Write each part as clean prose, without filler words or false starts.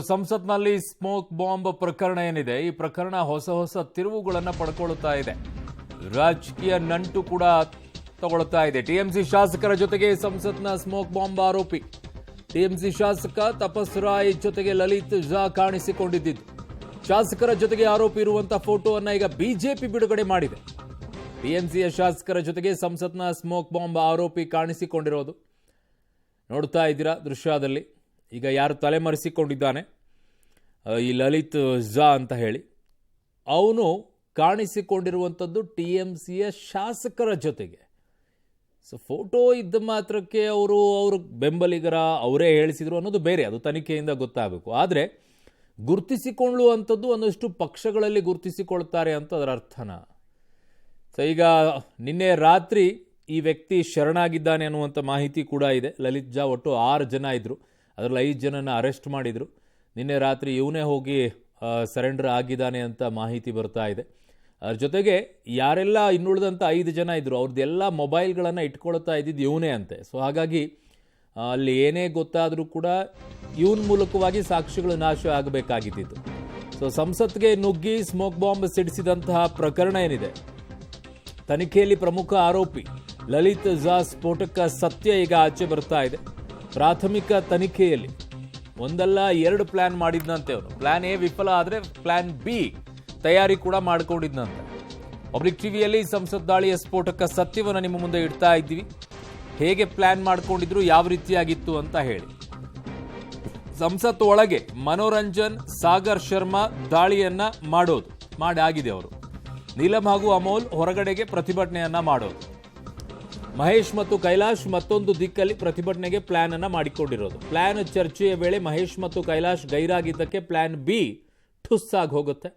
ಸಂಸತ್ನಲ್ಲಿ smoke bomb ಪ್ರಕರಣ ಏನಿದೆ, ಈ ಪ್ರಕರಣ ಹೊಸ ತಿರುವುಗಳನ್ನು ಪಡ್ಕೊಳ್ಳುತ್ತಾ ಇದೆ. ರಾಜಕೀಯ ನಂಟು ಕೂಡ ತಗೊಳ್ತಾ ಇದೆ. ಟಿಎಂಸಿ ಶಾಸಕರ ಜೊತೆಗೆ ಸಂಸತ್ನ ಸ್ಮೋಕ್ ಬಾಂಬ್ ಆರೋಪಿ ಟಿಎಂಸಿ ಶಾಸಕ ತಪಸ್ ರಾಯ್ ಜೊತೆಗೆ ಲಲಿತ್ ಝಾ ಕಾಣಿಸಿಕೊಂಡಿದ್ದು, ಶಾಸಕರ ಜೊತೆಗೆ ಆರೋಪಿ ಇರುವಂತಹ ಫೋಟೋವನ್ನು ಈಗ ಬಿಜೆಪಿ ಬಿಡುಗಡೆ ಮಾಡಿದೆ. ಟಿಎಂಸಿಯ ಶಾಸಕರ ಜೊತೆಗೆ ಸಂಸತ್ನ ಸ್ಮೋಕ್ ಬಾಂಬ್ ಆರೋಪಿ ಕಾಣಿಸಿಕೊಂಡಿರೋದು ನೋಡ್ತಾ ಇದ್ದೀರಾ ದೃಶ್ಯದಲ್ಲಿ. ಈಗ ಯಾರು ತಲೆಮರೆಸಿಕೊಂಡಿದ್ದಾನೆ, ಈ ಲಲಿತ್ ಝಾ ಅಂತ ಹೇಳಿ, ಅವನು ಕಾಣಿಸಿಕೊಂಡಿರುವಂಥದ್ದು ಟಿಎಂಸಿಯ ಶಾಸಕರ ಜೊತೆಗೆ. ಸೊ ಫೋಟೋ ಇದ್ದ ಮಾತ್ರಕ್ಕೆ ಅವ್ರ ಬೆಂಬಲಿಗರ ಅವರೇ ಹೇಳಿಸಿದ್ರು ಅನ್ನೋದು ಬೇರೆ, ಅದು ತನಿಖೆಯಿಂದ ಗೊತ್ತಾಗಬೇಕು. ಆದರೆ ಗುರುತಿಸಿಕೊಳ್ಳುವಂಥದ್ದು ಒಂದಷ್ಟು ಪಕ್ಷಗಳಲ್ಲಿ ಗುರುತಿಸಿಕೊಳ್ತಾರೆ ಅಂತ ಅದರ ಅರ್ಥನ. ಸೊ ಈಗ ನಿನ್ನೆ ರಾತ್ರಿ ಈ ವ್ಯಕ್ತಿ ಶರಣಾಗಿದ್ದಾನೆ ಅನ್ನುವಂಥ ಮಾಹಿತಿ ಕೂಡ ಇದೆ. ಲಲಿತ್ ಝಾ ಒಟ್ಟು 6 ಜನ ಇದ್ದರು, ಅದರಲ್ಲಿ 5 ಜನನ ಅರೆಸ್ಟ್ ಮಾಡಿದರು. ನಿನ್ನೆ ರಾತ್ರಿ ಇವನೇ ಹೋಗಿ ಸರೆಂಡರ್ ಆಗಿದ್ದಾನೆ ಅಂತ ಮಾಹಿತಿ ಬರ್ತಾ ಇದೆ. ಅದ್ರ ಜೊತೆಗೆ ಯಾರೆಲ್ಲ ಇನ್ನುಳಿದಂಥ 5 ಜನ ಇದ್ದರು ಅವ್ರದ್ದೆಲ್ಲ ಮೊಬೈಲ್ಗಳನ್ನು ಇಟ್ಕೊಳ್ತಾ ಇದ್ದಿದ್ದು ಇವನೇ ಅಂತೆ. ಸೊ ಹಾಗಾಗಿ ಅಲ್ಲಿ ಏನೇ ಗೊತ್ತಾದರೂ ಕೂಡ ಇವನ ಮೂಲಕವಾಗಿ ಸಾಕ್ಷಿಗಳು ನಾಶ ಆಗಬೇಕಾಗಿತ್ತು. ಸೊ ಸಂಸತ್ಗೆ ನುಗ್ಗಿ ಸ್ಮೋಕ್ ಬಾಂಬ್ ಸಿಡಿಸಿದಂತಹ ಪ್ರಕರಣ ಏನಿದೆ, ತನಿಖೆಯಲ್ಲಿ ಪ್ರಮುಖ ಆರೋಪಿ ಲಲಿತ್ ಝಾ ಸ್ಫೋಟಕ ಸತ್ಯ ಈಗ ಆಚೆ ಬರ್ತಾ ಇದೆ. ಪ್ರಾಥಮಿಕ ತನಿಖೆಯಲ್ಲಿ 1 ಪ್ಲಾನ್ ಮಾಡಿದ್ದಂತೆ ಅವನು. ಪ್ಲಾನ್ ಎ ವಿಫಲ ಆದರೆ ಪ್ಲಾನ್ ಬಿ ತಯಾರಿ ಕೂಡ ಮಾಡಿಕೊಂಡಿದ್ದಂತೆ. ಪಬ್ಲಿಕ್ ಟಿವಿಯಲ್ಲಿ ಸಂಸತ್ ದಾಳಿಯ ಸ್ಫೋಟಕ ಸತ್ಯವನ್ನು ನಿಮ್ಮ ಮುಂದೆ ಇಡ್ತಾ ಇದ್ದೀವಿ. ಹೇಗೆ ಪ್ಲಾನ್ ಮಾಡ್ಕೊಂಡಿದ್ರು, ಯಾವ ರೀತಿಯಾಗಿತ್ತು ಅಂತ ಹೇಳಿ. ಸಂಸತ್ ಒಳಗೆ ಮನೋರಂಜನ್, ಸಾಗರ್ ಶರ್ಮಾ ದಾಳಿಯನ್ನ ಮಾಡಾಗಿದೆ ಅವರು. ನೀಲಂ ಹಾಗೂ ಅಮೋಲ್ ಹೊರಗಡೆಗೆ ಪ್ರತಿಭಟನೆಯನ್ನ ಮಾಡೋದು. ಮಹೇಶ್ ಮತ್ತು ಕೈಲಾಶ್ ಮತ್ತೊಂದು ದಿಕ್ಕಲ್ಲಿ ಪ್ರತಿಭಟನೆಗೆ ಪ್ಲಾನ್ ಅನ್ನ ಮಾಡಿಕೊಂಡಿರೋದು. ಪ್ಲಾನ್ ಚರ್ಚೆಯ ವೇಳೆ ಮಹೇಶ್ ಮತ್ತು ಕೈಲಾಶ್ ಗೈರಾಗಿದ್ದಕ್ಕೆ ಪ್ಲಾನ್ ಬಿ ಠುಸ್ ಆಗಿ ಹೋಗುತ್ತೆ.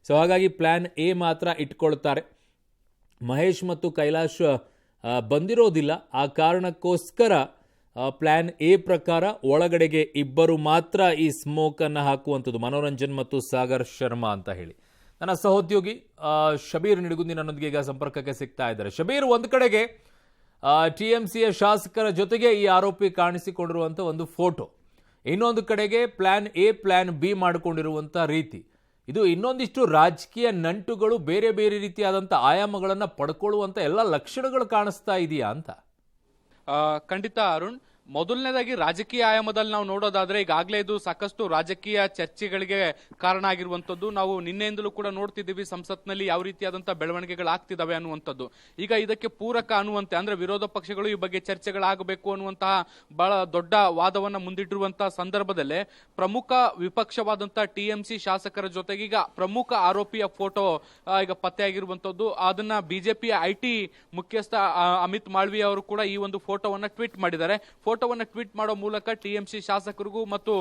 ಸೊ ಹಾಗಾಗಿ ಪ್ಲಾನ್ ಎ ಮಾತ್ರ ಇಟ್ಕೊಳ್ತಾರೆ. ಮಹೇಶ್ ಮತ್ತು ಕೈಲಾಶ್ ಬಂದಿರೋದಿಲ್ಲ. ಆ ಕಾರಣಕ್ಕೋಸ್ಕರ ಪ್ಲಾನ್ ಎ ಪ್ರಕಾರ ಒಳಗಡೆಗೆ ಇಬ್ಬರು ಮಾತ್ರ ಈ ಸ್ಮೋಕ್ ಅನ್ನು ಹಾಕುವಂಥದ್ದು, ಮನೋರಂಜನ್ ಮತ್ತು ಸಾಗರ್ ಶರ್ಮಾ ಅಂತ ಹೇಳಿ. ನನ್ನ ಸಹೋದ್ಯೋಗಿ ಶಬೀರ್ ನಿಡಗುಂದಿ ನನ್ನೊಂದಿಗೆ ಈಗ ಸಂಪರ್ಕಕ್ಕೆ ಸಿಗ್ತಾ ಇದ್ದಾರೆ. ಶಬೀರ್, ಒಂದು ಕಡೆಗೆ ಟಿಎಂಸಿಯ ಶಾಸಕರ ಜೊತೆಗೆ ಈ ಆರೋಪಿ ಕಾಣಿಸಿಕೊಂಡಿರುವಂಥ ಒಂದು ಫೋಟೋ, ಇನ್ನೊಂದು ಕಡೆಗೆ ಪ್ಲಾನ್ ಎ ಪ್ಲಾನ್ ಬಿ ಮಾಡಿಕೊಂಡಿರುವಂಥ ರೀತಿ, ಇದು ಇನ್ನೊಂದಿಷ್ಟು ರಾಜಕೀಯ ನಂಟುಗಳು ಬೇರೆ ಬೇರೆ ರೀತಿಯಾದಂಥ ಆಯಾಮಗಳನ್ನು ಪಡ್ಕೊಳ್ಳುವಂಥ ಎಲ್ಲ ಲಕ್ಷಣಗಳು ಕಾಣಿಸ್ತಾ ಇದೆಯಾ ಅಂತ? ಖಂಡಿತ ಅರುಣ್. ಮೊದಲನೇದಾಗಿ ರಾಜಕೀಯ ಆಯಾಮದಲ್ಲಿ ನಾವು ನೋಡೋದಾದ್ರೆ ಈಗಾಗಲೇ ಇದು ಸಾಕಷ್ಟು ರಾಜಕೀಯ ಚರ್ಚೆಗಳಿಗೆ ಕಾರಣ ಆಗಿರುವಂತದ್ದು ನಾವು ನಿನ್ನೆಯಿಂದಲೂ ಕೂಡ ನೋಡ್ತಿದ್ದೀವಿ. ಸಂಸತ್ನಲ್ಲಿ ಯಾವ ರೀತಿಯಾದಂತಹ ಬೆಳವಣಿಗೆಗಳಾಗ್ತಿದಾವೆ ಅನ್ನುವಂಥದ್ದು. ಈಗ ಇದಕ್ಕೆ ಪೂರಕ ಅನ್ನುವಂತೆ ಅಂದ್ರೆ ವಿರೋಧ ಪಕ್ಷಗಳು ಈ ಬಗ್ಗೆ ಚರ್ಚೆಗಳಾಗಬೇಕು ಅನ್ನುವಂತಹ ಬಹಳ ದೊಡ್ಡ ವಾದವನ್ನ ಮುಂದಿಟ್ಟಿರುವಂತಹ ಸಂದರ್ಭದಲ್ಲೇ ಪ್ರಮುಖ ವಿಪಕ್ಷವಾದಂತಹ ಟಿಎಂಸಿ ಶಾಸಕರ ಜೊತೆಗೆ ಈಗ ಪ್ರಮುಖ ಆರೋಪಿಯ ಫೋಟೋ ಈಗ ಪತ್ತೆಯಾಗಿರುವಂತದ್ದು. ಅದನ್ನ ಬಿಜೆಪಿಯ ಐಟಿ ಮುಖ್ಯಸ್ಥ ಅಮಿತ್ ಮಾಳ್ವಿಯ ಅವರು ಕೂಡ ಈ ಒಂದು ಫೋಟೋವನ್ನ ಟ್ವೀಟ್ ಮಾಡಿದ್ದಾರೆ. ಫೋಟೋವನ್ನು ಟ್ವೀಟ್ ಮಾಡೋ ಮೂಲಕ ಟಿಎಂಸಿ ಶಾಸಕರಿಗೂ ಮತ್ತು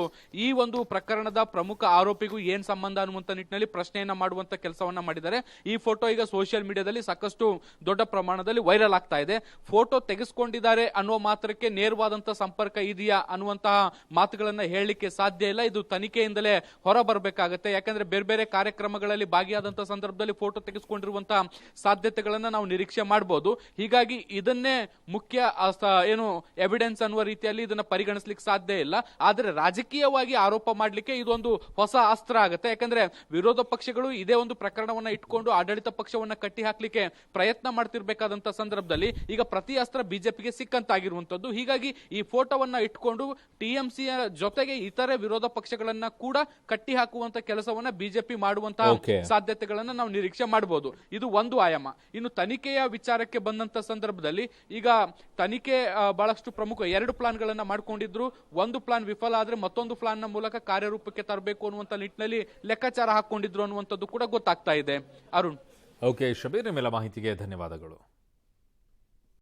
ಈ ಒಂದು ಪ್ರಕರಣದ ಪ್ರಮುಖ ಆರೋಪಿಗೂ ಏನ್ ಸಂಬಂಧ ಅನ್ನುವಂತ ನಿಟ್ಟಿನಲ್ಲಿ ಪ್ರಶ್ನೆಯನ್ನ ಮಾಡುವಂತ ಕೆಲಸವನ್ನ ಮಾಡಿದ್ದಾರೆ. ಈ ಫೋಟೋ ಈಗ ಸೋಷಿಯಲ್ ಮೀಡಿಯಾದಲ್ಲಿ ಸಾಕಷ್ಟು ದೊಡ್ಡ ಪ್ರಮಾಣದಲ್ಲಿ ವೈರಲ್ ಆಗ್ತಾ ಇದೆ. ಫೋಟೋ ತೆಗೆಸ್ಕೊಂಡಿದ್ದಾರೆ ಅನ್ನುವ ಮಾತ್ರಕ್ಕೆ ನೇರವಾದಂತಹ ಸಂಪರ್ಕ ಇದೆಯಾ ಅನ್ನುವಂತಹ ಮಾತುಗಳನ್ನ ಹೇಳಲಿಕ್ಕೆ ಸಾಧ್ಯ ಇಲ್ಲ. ಇದು ತನಿಖೆಯಿಂದಲೇ ಹೊರ ಬರಬೇಕಾಗುತ್ತೆ. ಯಾಕಂದ್ರೆ ಬೇರೆ ಬೇರೆ ಕಾರ್ಯಕ್ರಮಗಳಲ್ಲಿ ಭಾಗಿಯಾದಂತಹ ಸಂದರ್ಭದಲ್ಲಿ ಫೋಟೋ ತೆಗೆಸ್ಕೊಂಡಿರುವಂತಹ ಸಾಧ್ಯತೆಗಳನ್ನ ನಾವು ನಿರೀಕ್ಷೆ ಮಾಡಬಹುದು. ಹೀಗಾಗಿ ಇದನ್ನೇ ಮುಖ್ಯ ಏನು ಎವಿಡೆನ್ಸ್ ಅನ್ನುವ ರೀತಿಯಲ್ಲಿ ಇದನ್ನ ಪರಿಗಣಿಸಲಿಕ್ಕೆ ಸಾಧ್ಯ ಇಲ್ಲ. ಆದರೆ ರಾಜಕೀಯವಾಗಿ ಆರೋಪ ಮಾಡಲಿಕ್ಕೆ ಇದೊಂದು ಹೊಸ ಅಸ್ತ್ರ ಆಗುತ್ತೆ. ಯಾಕಂದ್ರೆ ವಿರೋಧ ಪಕ್ಷಗಳು ಇದೇ ಒಂದು ಪ್ರಕರಣವನ್ನ ಇಟ್ಕೊಂಡು ಆಡಳಿತ ಪಕ್ಷವನ್ನ ಕಟ್ಟಿ ಹಾಕ್ಲಿಕ್ಕೆ ಪ್ರಯತ್ನ ಮಾಡ್ತಿರ್ಬೇಕಾದಂತ ಸಂದರ್ಭದಲ್ಲಿ ಈಗ ಪ್ರತಿ ಅಸ್ತ್ರ ಬಿಜೆಪಿಗೆ ಸಿಕ್ಕಂತಾಗಿರುವಂತದ್ದು. ಹೀಗಾಗಿ ಈ ಫೋಟೋವನ್ನ ಇಟ್ಕೊಂಡು ಟಿಎಂಸಿಯ ಜೊತೆಗೆ ಇತರೆ ವಿರೋಧ ಪಕ್ಷಗಳನ್ನ ಕೂಡ ಕಟ್ಟಿ ಹಾಕುವಂತ ಕೆಲಸವನ್ನ ಬಿಜೆಪಿ ಮಾಡುವಂತಹ ಸಾಧ್ಯತೆಗಳನ್ನ ನಾವು ನಿರೀಕ್ಷೆ ಮಾಡಬಹುದು. ಇದು ಒಂದು ಆಯಾಮ. ಇನ್ನು ತನಿಖೆಯ ವಿಚಾರಕ್ಕೆ ಬಂದಂತ ಸಂದರ್ಭದಲ್ಲಿ ಈಗ ತನಿಖೆ ಬಹಳಷ್ಟು ಪ್ರಮುಖ 2 ಪ್ಲಾನ್ಗಳನ್ನ ಮಾಡ್ಕೊಂಡಿದ್ರು. ಒಂದು ಪ್ಲಾನ್ ವಿಫಲ ಆದ್ರೆ ಮತ್ತೊಂದು ಪ್ಲಾನ್ ನ ಮೂಲಕ ಕಾರ್ಯರೂಪಕ್ಕೆ ತರಬೇಕು ಅನ್ನುವಂತ ನಿಟ್ಟಿನಲ್ಲಿ ಲೆಕ್ಕಾಚಾರ ಹಾಕೊಂಡಿದ್ರು ಅನ್ನುವಂಥದ್ದು ಕೂಡ ಗೊತ್ತಾಗ್ತಾ ಇದೆ. ಅರುಣ್. ಓಕೆ ಶಬೀರ್, ನಿಮ್ಮೆಲ್ಲ ಮಾಹಿತಿಗೆ ಧನ್ಯವಾದಗಳು.